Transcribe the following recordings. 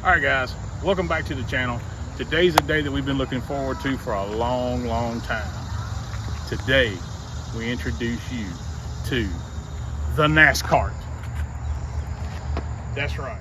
All right, guys, welcome back to the channel. Today's a day that we've been looking forward to for a long time. Today, we introduce you to the NASKART. That's right.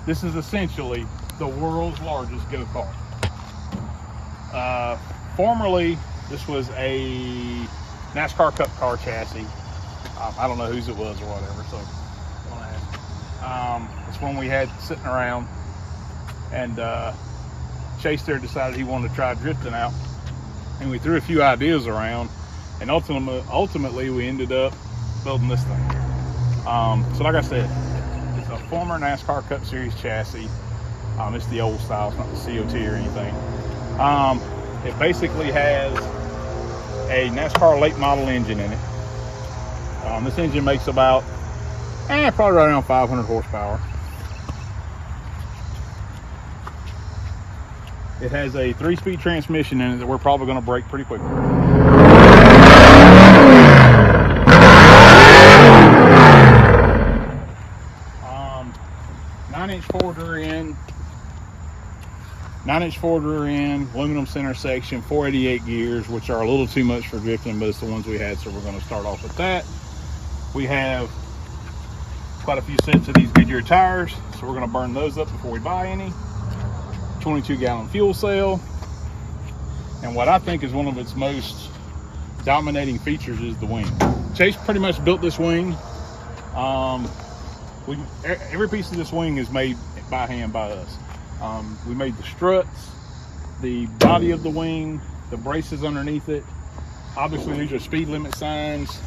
This is essentially the world's largest go-kart. Formerly, this was a NASCAR Cup car chassis. I don't know whose it was or whatever, so don't ask. It's one we had sitting around, and Chase there decided he wanted to try drifting out, and we threw a few ideas around, and ultimately we ended up building this thing. So like I said, a former NASCAR Cup Series chassis. It's the old style, it's not the COT or anything. It basically has a NASCAR late model engine in it. This engine makes about, probably right around 500 horsepower. It has a 3-speed transmission in it that we're probably going to break pretty quickly. 9-inch forward rear end, aluminum center section, 488 gears, which are a little too much for drifting, but it's the ones we had, so we're going to start off with that. We have quite a few sets of these Goodyear tires, so we're going to burn those up before we buy any. 22-gallon fuel cell, and what I think is one of its most dominating features is the wing. Chase pretty much built this wing. Every piece of this wing is made by hand by us. We made the struts, the body of the wing, the braces underneath it. Obviously, these are speed limit signs.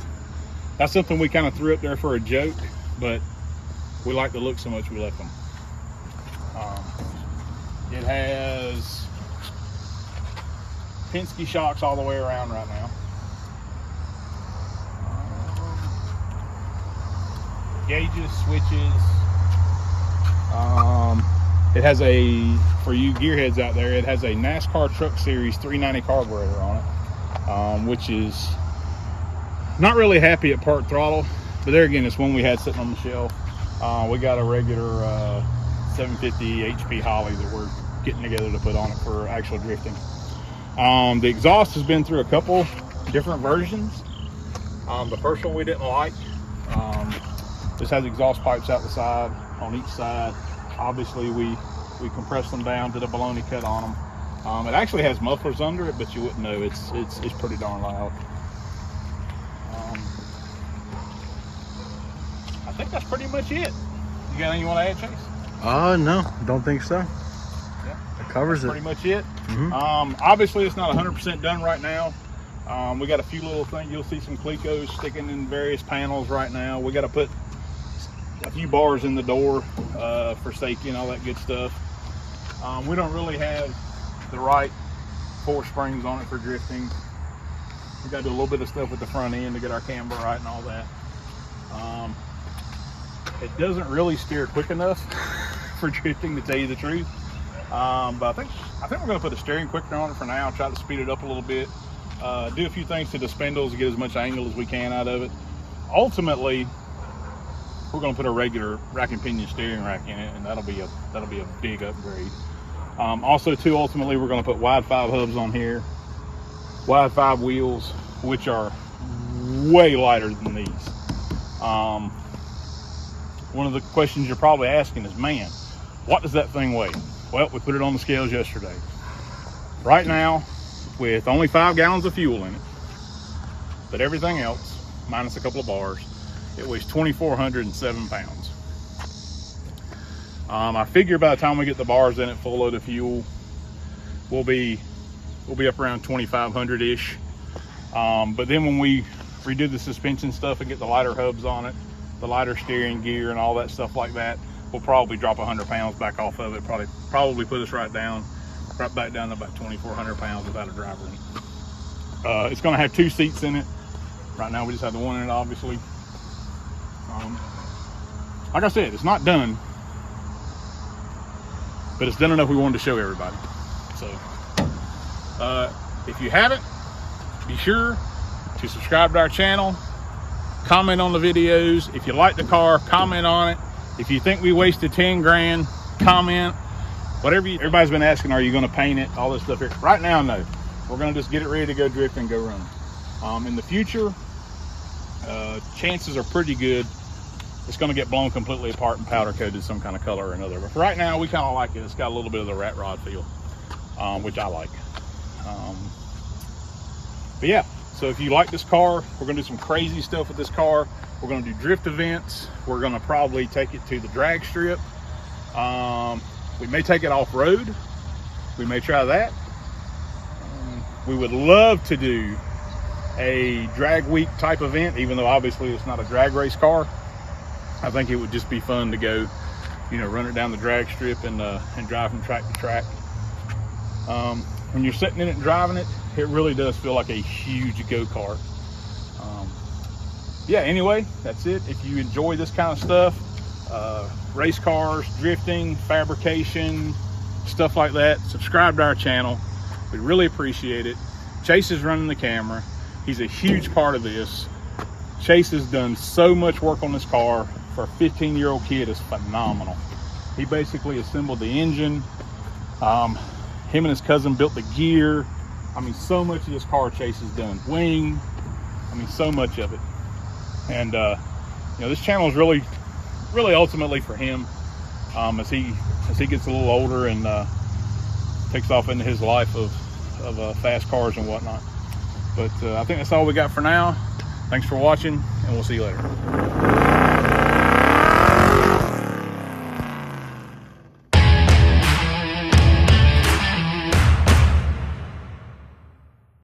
That's something we kind of threw up there for a joke, but we like the look so much we left them. It has Penske shocks all the way around right now. Gauges, switches. It has a, for you gearheads out there, it has a NASCAR Truck Series 390 carburetor on it, which is not really happy at part throttle, but there again, it's one we had sitting on the shelf. We got a regular 750 HP Holly that we're getting together to put on it for actual drifting. The exhaust has been through a couple different versions. The first one we didn't like. This has exhaust pipes out the side on each side. Obviously, we compressed them down, did a baloney cut on them. It actually has mufflers under it, but you wouldn't know. It's pretty darn loud. I think that's pretty much it. You got anything you want to add, Chase? No, don't think so. Yeah, it covers pretty much it. Obviously, it's not 100% done right now. We got a few little things. You'll see some Clecos sticking in various panels right now. We got to put a few bars in the door for safety and all that good stuff. We don't really have the right force springs on it for drifting. We got to do a little bit of stuff with the front end to get our camber right and all that. It doesn't really steer quick enough for drifting, to tell you the truth. But I think we're going to put a steering quickener on it for now. Try to speed it up a little bit. Do a few things to the spindles to get as much angle as we can out of it. Ultimately, we're going to put a regular rack and pinion steering rack in it, and that'll be a big upgrade. Also, too, ultimately, we're going to put wide 5 hubs on here, wide 5 wheels, which are way lighter than these. One of the questions you're probably asking is, man, what does that thing weigh? Well, we put it on the scales yesterday. Right now, with only 5 gallons of fuel in it, but everything else, minus a couple of bars, it weighs 2,407 pounds. I figure by the time we get the bars in it, full load of fuel, we'll be up around 2,500 ish. But then when we redo the suspension stuff and get the lighter hubs on it, the lighter steering gear and all that stuff like that, we'll probably drop 100 pounds back off of it. Probably put us right back down to about 2,400 pounds without a driver in it. It's going to have 2 seats in it. Right now we just have the one in it, obviously. Like I said, it's not done, but it's done enough we wanted to show everybody. So if you haven't, be sure to subscribe to our channel, comment on the videos. If you like the car, comment on it. If you think we wasted 10 grand, comment. Whatever everybody's been asking, are you going to paint it, all this stuff here. Right now, no. We're going to just get it ready to go drift and go run. In the future, chances are pretty good it's going to get blown completely apart and powder coated some kind of color or another. But for right now, we kind of like it. It's got a little bit of the rat rod feel, which I like. But yeah, so if you like this car, we're going to do some crazy stuff with this car. We're going to do drift events. We're going to probably take it to the drag strip. We may take it off-road. We may try that. We would love to do a drag week type event, even though obviously it's not a drag race car. I think it would just be fun to go, you know, run it down the drag strip and drive from track to track. When you're sitting in it and driving it, it really does feel like a huge go-kart. Yeah, anyway, that's it. If you enjoy this kind of stuff, race cars, drifting, fabrication, stuff like that, subscribe to our channel. We really appreciate it. Chase is running the camera. He's a huge part of this. Chase has done so much work on this car. For a 15-year-old kid, is phenomenal. He basically assembled the engine. Him and his cousin built the gear. I mean, so much of this car Chase has done. Wing, I mean, so much of it. And you know, this channel is really ultimately for him, as he gets a little older and takes off into his life of fast cars and whatnot. But I think that's all we got for now. Thanks for watching, and we'll see you later.